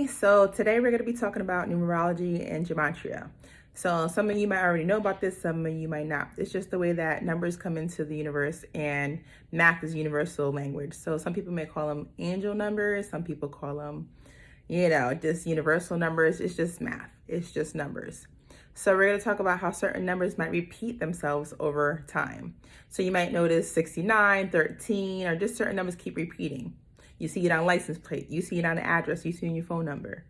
So today we're going to be talking about numerology and gematria. So some of you might already know about this, some of you might not. It's just the way that numbers come into the universe, and math is universal language. So some people may call them angel numbers, some people call them, just universal numbers. It's just math. It's just numbers. So we're going to talk about how certain numbers might repeat themselves over time. So you might notice 69, 13, or just certain numbers keep repeating. You see it on license plate, you see it on an address, you see it on your phone number.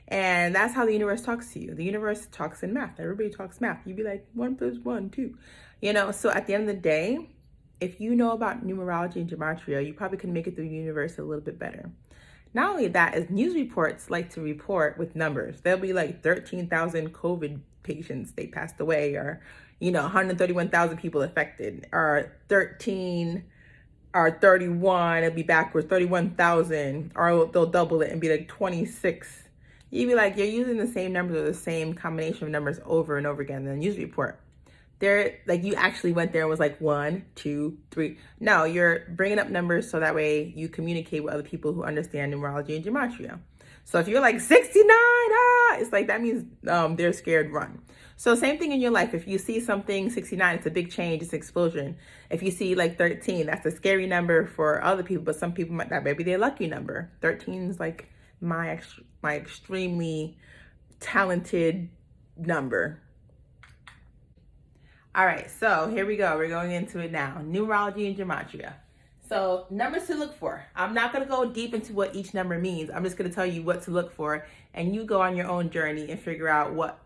And that's how the universe talks to you. The universe talks in math. Everybody talks math. You'd be like 1 + 1, 2. So at the end of the day, if you know about numerology and gematria, you probably can make it through the universe a little bit better. Not only that, as news reports like to report with numbers, there'll be like 13,000 COVID patients, they passed away, or 131,000 people affected, or 13 or 31, it'll be backwards, 31,000, or they'll double it and be like 26. You'd be like, you're using the same numbers or the same combination of numbers over and over again in the news report. They're like, you actually went there and was like 1, 2, 3. No, you're bringing up numbers so that way you communicate with other people who understand numerology and gematria. So if you're like 69, it's like, that means they're scared, run. So same thing in your life. If you see something 69, it's a big change, it's an explosion. If you see like 13, that's a scary number for other people, but some people that might be their lucky number. 13 is like my extremely talented number. All right, so here we go. We're going into it now. Numerology and gematria. So numbers to look for. I'm not going to go deep into what each number means. I'm just going to tell you what to look for, and you go on your own journey and figure out what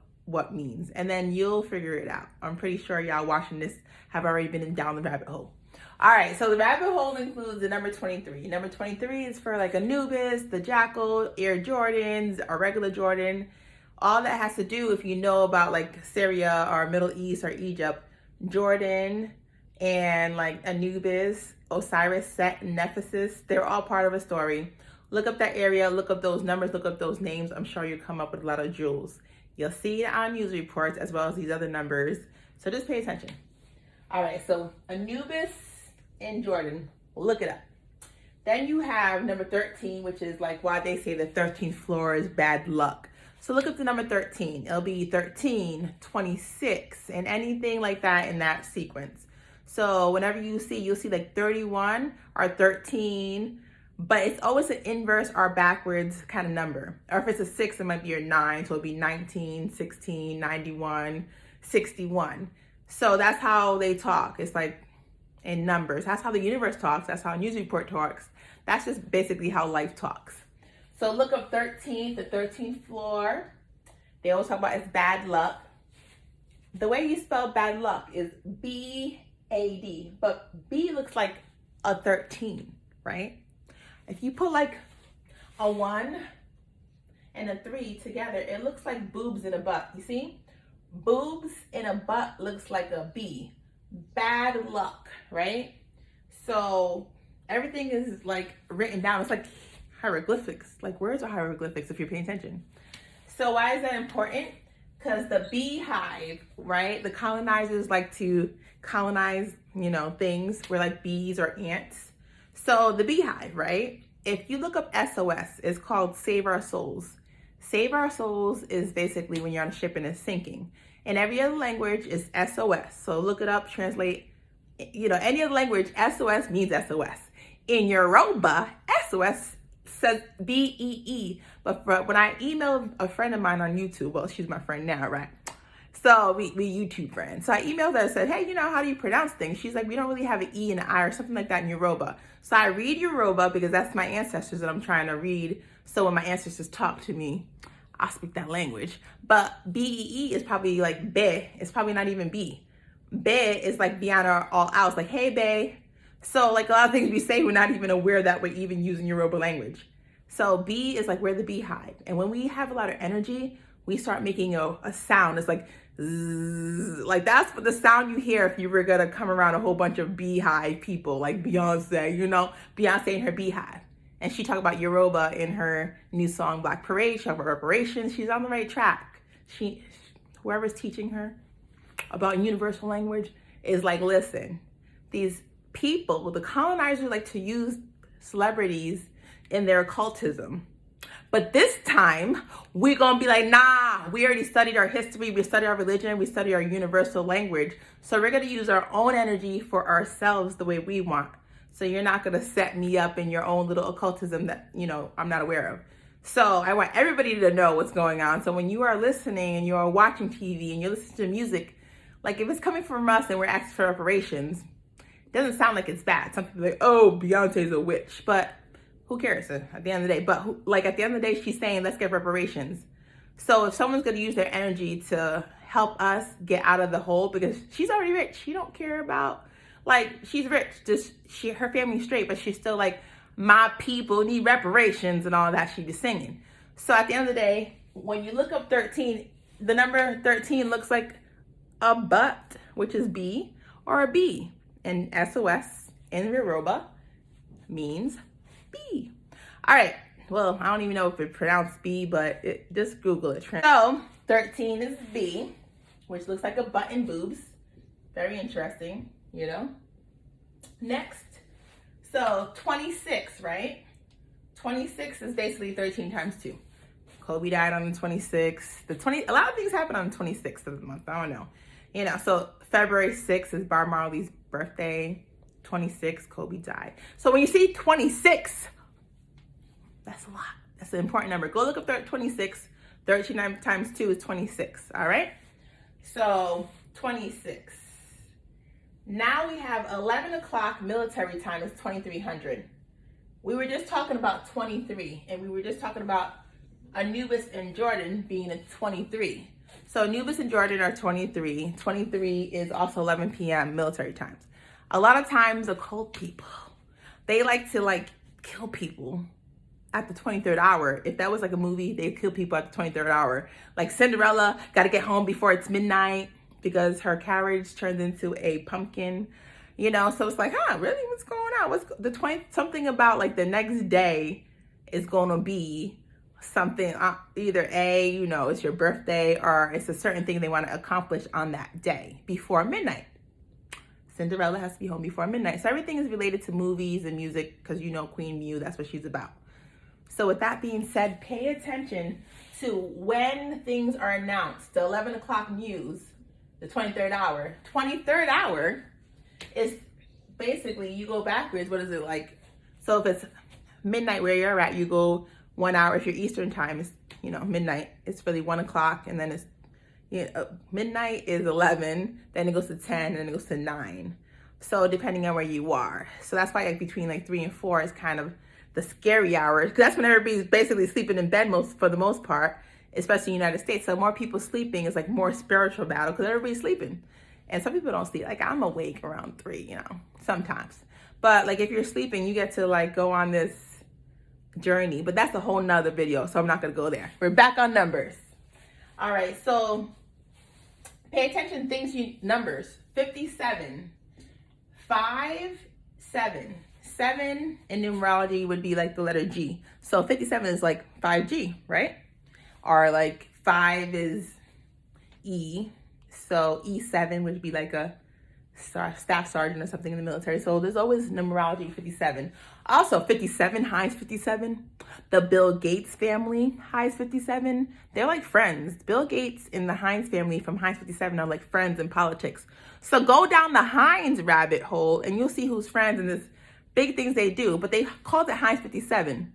means, and then you'll figure it out. I'm pretty sure y'all watching this have already been down the rabbit hole. All right, so the rabbit hole includes the number 23. Number 23 is for like Anubis, the Jackal, Air Jordans, or regular Jordan. All that has to do, if you know about like Syria or Middle East or Egypt, Jordan and like Anubis, Osiris, Set, and Nephesis, they're all part of a story. Look up that area, look up those numbers, look up those names. I'm sure you'll come up with a lot of jewels. You'll see it on news reports as well as these other numbers. So just pay attention. All right, so Anubis and Jordan, look it up. Then you have number 13, which is like why they say the 13th floor is bad luck. So look up the number 13. It'll be 13, 26, and anything like that in that sequence. So whenever you'll see like 31 or 13, but it's always an inverse or backwards kind of number. Or if it's a 6, it might be your 9, so it'll be 19, 16, 91, 61. So that's how they talk. It's like in numbers. That's how the universe talks. That's how a news report talks. That's just basically how life talks. So look up 13, the 13th floor. They always talk about it's bad luck. The way you spell bad luck is B-A-D, but B looks like a 13, right? If you put like a 1 and a 3 together, it looks like boobs in a butt. You see? Boobs in a butt looks like a B. Bad luck, right? So everything is like written down. It's like hieroglyphics. Like, words are hieroglyphics if you're paying attention. So why is that important? Because the beehive, right? The colonizers like to colonize, things. We're like bees or ants. So the beehive, right? If you look up SOS, it's called Save Our Souls. Save Our Souls is basically when you're on a ship and it's sinking. In every other language is SOS. So look it up, translate, any other language, SOS means SOS. In Yuroba, SOS says BEE. But when I emailed a friend of mine on YouTube, well, she's my friend now, right? So we YouTube friends. So I emailed her and said, hey, how do you pronounce things? She's like, we don't really have an E and an I or something like that in Yuroba. So I read Yuroba because that's my ancestors that I'm trying to read. So when my ancestors talk to me, I speak that language. But BEE is probably like be. It's probably not even B. Be is like beyond all else. Like, hey, be. So like a lot of things we say, we're not even aware that we're even using Yoruba language. So B is like we're the beehive. And when we have a lot of energy, we start making a sound. It's like, zzz. Like that's what the sound you hear if you were gonna come around a whole bunch of beehive people, like Beyoncé, Beyoncé and her beehive. And she talked about Yuroba in her new song, Black Parade. She talked about reparations. She's on the right track. Whoever's teaching her about universal language is like, listen, these people, the colonizers like to use celebrities in their occultism. But this time, we're going to be like, nah, we already studied our history, we studied our religion, we studied our universal language. So we're going to use our own energy for ourselves the way we want. So you're not going to set me up in your own little occultism that, you know, I'm not aware of. So I want everybody to know what's going on. So when you are listening and you are watching TV and you're listening to music, like if it's coming from us and we're asking for reparations, it doesn't sound like it's bad. Some people are like, oh, Beyonce's a witch. But who cares at the end of the day? But at the end of the day, she's saying, let's get reparations. So if someone's going to use their energy to help us get out of the hole, because she's already rich. She don't care about, like, she's rich. Just her family's straight, but she's still like, my people need reparations and all that she be singing. So at the end of the day, when you look up 13, the number 13 looks like a butt, which is B, or a B. And SOS in Yuroba means B. All right. Well, I don't even know if it's pronounced B, but just Google it. So 13 is B, which looks like a butt and boobs. Very interesting, you know. Next, so 26, right? 26 is basically 13 times 2. Kobe died on the 26th. A lot of things happen on the 26th of the month. I don't know. You know, so February 6th is Bob Marley's birthday. 26, Kobe died. So when you see 26, that's a lot. That's an important number. Go look up 26. 13 times 2 is 26. All right? So 26. Now we have 11 o'clock military time is 2300. We were just talking about 23, and we were just talking about Anubis and Jordan being a 23. So Anubis and Jordan are 23. 23 is also 11 p.m. military times. A lot of times occult people, they like to kill people at the 23rd hour. If that was like a movie, they kill people at the 23rd hour. Like Cinderella got to get home before it's midnight because her carriage turned into a pumpkin, you know? So it's like, really? What's going on? What's something about like the next day is going to be something, either you know, it's your birthday or it's a certain thing they want to accomplish on that day before midnight. Cinderella has to be home before midnight. So everything is related to movies and music because you know Queen Mew, that's what she's about. So with that being said, pay attention to when things are announced. The 11 o'clock news, the 23rd hour. 23rd hour is basically, you go backwards. What is it like? So if it's midnight where you're at, you go 1 hour. If you're Eastern time, it's, you know, midnight. It's really 1 o'clock, and then it's, you know, midnight is 11, then it goes to 10, and then it goes to 9. So depending on where you are. So that's why like between like 3 and 4 is kind of the scary hours, because that's when everybody's basically sleeping in bed for the most part, especially in the United States. So more people sleeping is like more spiritual battle because everybody's sleeping. And some people don't sleep. Like I'm awake around 3, you know, sometimes. But like if you're sleeping, you get to like go on this journey. But that's a whole nother video, so I'm not going to go there. We're back on numbers. All right, so pay attention numbers. 57, 5, 7. 7 in numerology would be like the letter G. So 57 is like 5G, right? Or like 5 is E. So E7 would be like a staff sergeant or something in the military. So there's always numerology 57. Also 57, Heinz 57. The Bill Gates family, Heinz 57. They're like friends. Bill Gates and the Heinz family from Heinz 57 are like friends in politics. So go down the Heinz rabbit hole and you'll see who's friends in this big things they do. But they called it Heinz 57.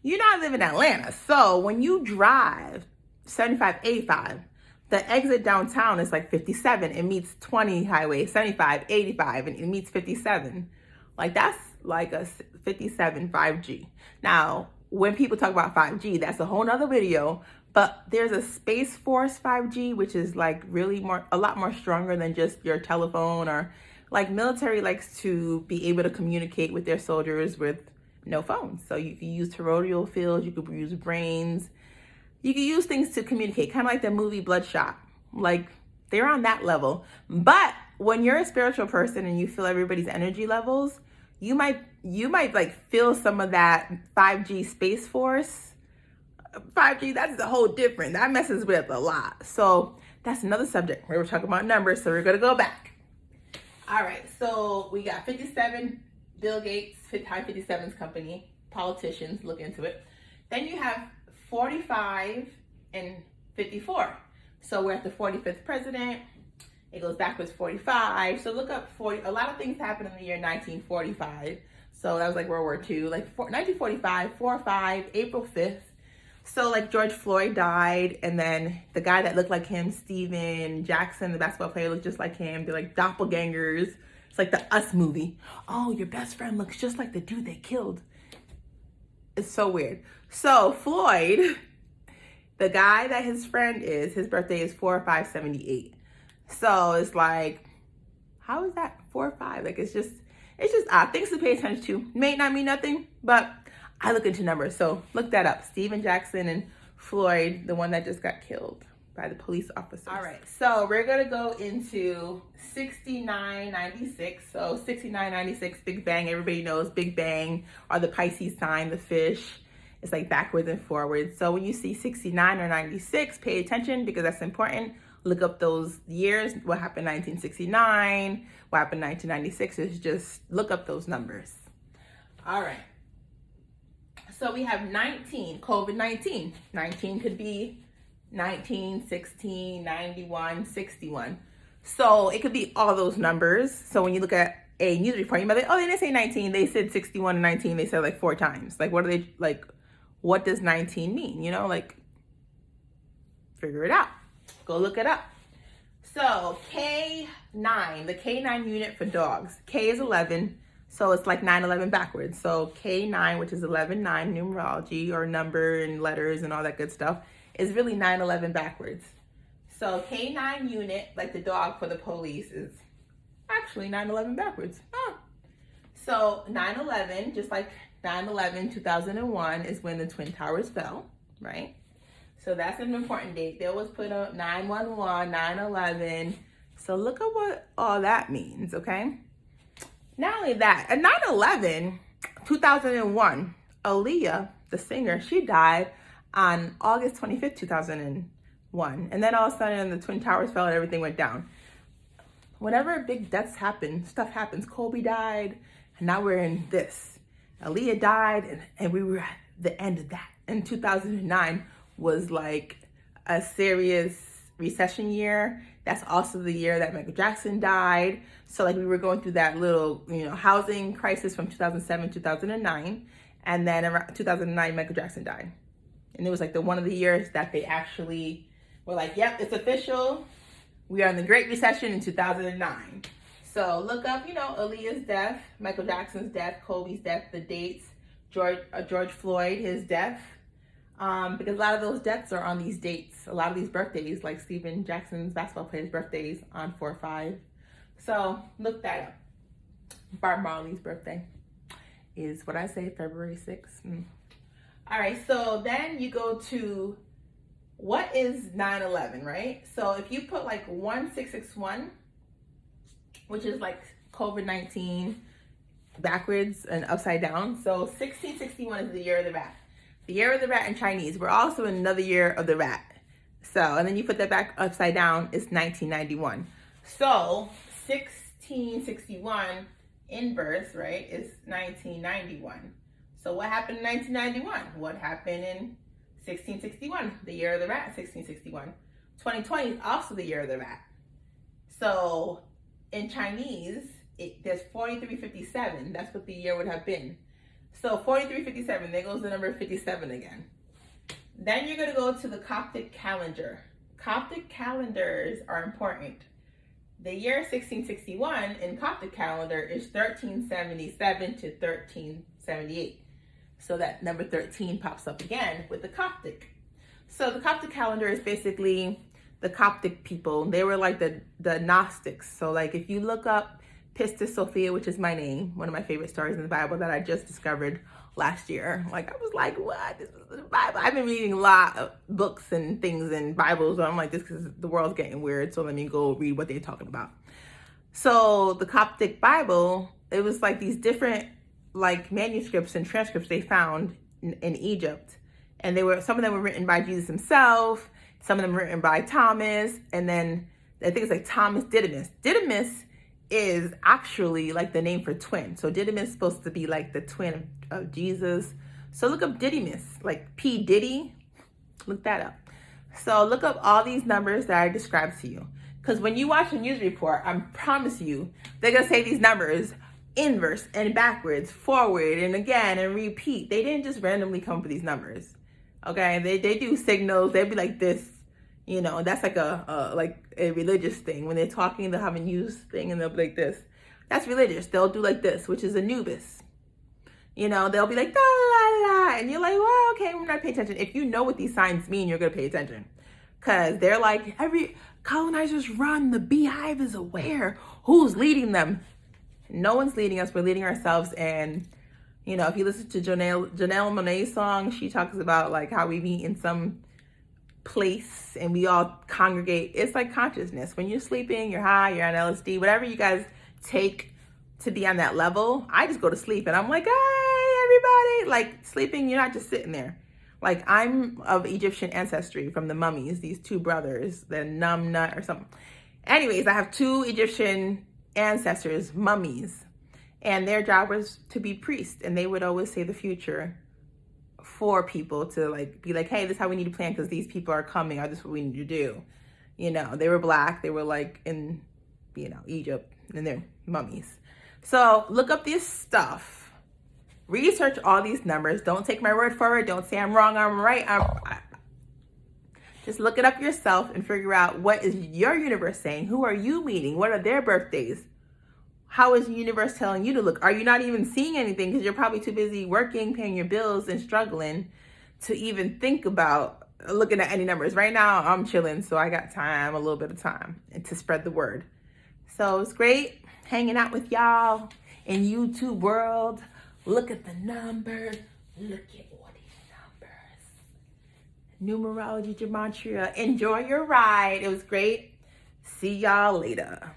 You know I live in Atlanta. So when you drive 7585, the exit downtown is like 57. It meets 20 highway, 75, 85, and it meets 57. Like that's like a 57 5G. Now, when people talk about 5G, that's a whole nother video, but there's a Space Force 5G, which is like really a lot more stronger than just your telephone, or like military likes to be able to communicate with their soldiers with no phones. So you can use toroidal fields, you could use brains, you can use things to communicate, kind of like the movie Bloodshot. Like they're on that level. But when you're a spiritual person and you feel everybody's energy levels, you might like feel some of that 5G Space Force. 5G, that's a whole different, that messes with a lot. So that's another subject. We were talking about numbers, so we're gonna go back. All right, so we got 57, Bill Gates, High 57's company, politicians, look into it. Then you have 45 and 54. So we're at the 45th president. It goes backwards 45. So look up 40. A lot of things happened in the year 1945. So that was like World War II. Like 1945, 4/5, April 5th. So like George Floyd died, and then the guy that looked like him, Steven Jackson, the basketball player, looked just like him. They're like doppelgangers. It's like the Us movie. Oh, your best friend looks just like the dude they killed. It's so weird. So Floyd, the guy that his friend is, his birthday is 4/5/78. So it's like, how is that 4/5? Like it's just odd. Things to pay attention to. May not mean nothing, but I look into numbers. So look that up. Steven Jackson and Floyd, the one that just got killed by the police officers. All right, so we're gonna go into 6996. So 6996, Big Bang. Everybody knows Big Bang, or the Pisces sign, the fish. It's like backwards and forwards. So when you see 69 or 96, pay attention because that's important. Look up those years. What happened in 1969? What happened in 1996? It's just look up those numbers. All right. So we have 19, COVID-19. 19 could be 19, 16, 91, 61. So it could be all those numbers. So when you look at a news report, you might be like, oh, they didn't say 19. They said 61 and 19. They said like 4 times. Like, what are they, like, what does 19 mean? You know, like, figure it out. Go look it up. So K9, the K9 unit for dogs. K is 11. So it's like 9/11 backwards. So K9, which is 11/9 numerology, or number and letters and all that good stuff, is really 9/11 backwards. So K9 unit, like the dog for the police, is actually 9/11 backwards. Huh. So 9/11, just like 9/11, 2001 is when the Twin Towers fell, right? So that's an important date. They always put up 9/11, 9/11. So look at what all that means, okay? Not only that, at 9/11, 2001, Aaliyah, the singer, she died on August 25th, 2001. And then all of a sudden the Twin Towers fell and everything went down. Whenever big deaths happen, stuff happens. Kobe died, and now we're in this. Aaliyah died, and we were at the end of that. And 2009 was like a serious recession year. That's also the year that Michael Jackson died. So like we were going through that little, housing crisis from 2007, 2009. And then around 2009, Michael Jackson died. And it was like one of the years that they actually were like, yep, it's official. We are in the Great Recession in 2009. So look up, Aaliyah's death, Michael Jackson's death, Kobe's death, the dates, George Floyd, his death. Because a lot of those deaths are on these dates. A lot of these birthdays, like Steven Jackson's basketball player's birthdays on 4/5. So look that up. Bob Marley's birthday is what I say, February 6th. All right, so then you go to what is 9/11, right? So if you put like 1661, which is like COVID-19 backwards and upside down. So 1661 is the year of the rat. The year of the rat in Chinese. We're also in another year of the rat. So, and then you put that back upside down, it's 1991. So 1661 inverse, right, is 1991. So what happened in 1991? What happened in 1661? The year of the rat, 1661. 2020 is also the year of the rat. So in Chinese, there's 4357. That's what the year would have been. So 4357, there goes the number 57 again. Then you're going to go to the Coptic calendar. Coptic calendars are important. The year 1661 in Coptic calendar is 1377 to 1378. So that number 13 pops up again with the Coptic. So the Coptic calendar is basically the Coptic people. They were like the Gnostics. So like if you look up Pistis, Sophia, which is my name, one of my favorite stories in the Bible that I just discovered last year. Like I was like, what? This is the Bible. I've been reading a lot of books and things and Bibles. So I'm like, this is the world's getting weird. So let me go read what they're talking about. So the Coptic Bible, it was like these different like manuscripts and transcripts they found in Egypt. And some of them were written by Jesus himself. Some of them were written by Thomas. And then I think it's like Thomas Didymos. Didymos is actually like the name for twin. So Didymos is supposed to be like the twin of Jesus. So look up Didymos, like P. Diddy, Look that up. So look up all these numbers that I described to you. Because when you watch a news report, I promise you, they're going to say these numbers inverse and backwards, forward and again and repeat. They didn't just randomly come up with these numbers. Okay, they do signals. They'd be like this, you know. That's like a religious thing. When they're talking, they'll have a news thing and they'll be like this. That's religious. They'll do like this, which is Anubis. You know, they'll be like, la, la, la, and you're like, well, okay, we're not paying attention. If you know what these signs mean, you're going to pay attention. Because they're like, every colonizers run, the Beehive is aware. Who's leading them? No one's leading us. We're leading ourselves. And, you know, if you listen to Janelle Monáe's song, she talks about like how we meet in some place and we all congregate. It's like consciousness. When you're sleeping, you're high, you're on LSD, whatever you guys take to be on that level. I just go to sleep and I'm like, hey, everybody. Like sleeping, you're not just sitting there. Like I'm of Egyptian ancestry from the mummies, these two brothers, the Numnut or something. Anyways, I have two Egyptian ancestors, mummies, and their job was to be priests. And they would always say the future for people to like, be like, hey, this is how we need to plan because these people are coming, or this is what we need to do. You know, they were black. They were like in, you know, Egypt, and they're mummies. So look up this stuff. Research all these numbers. Don't take my word for it. Don't say I'm wrong, I'm right. Just look it up yourself and figure out what is your universe saying. Who are you meeting? What are their birthdays? How is the universe telling you to look? Are you not even seeing anything because you're probably too busy working, paying your bills, and struggling to even think about looking at any numbers? Right now, I'm chilling, so I got time, a little bit of time, and to spread the word. So it's great hanging out with y'all in YouTube world. Look at the numbers. Look at all these numbers. Numerology, Gematria. Enjoy your ride. It was great. See y'all later.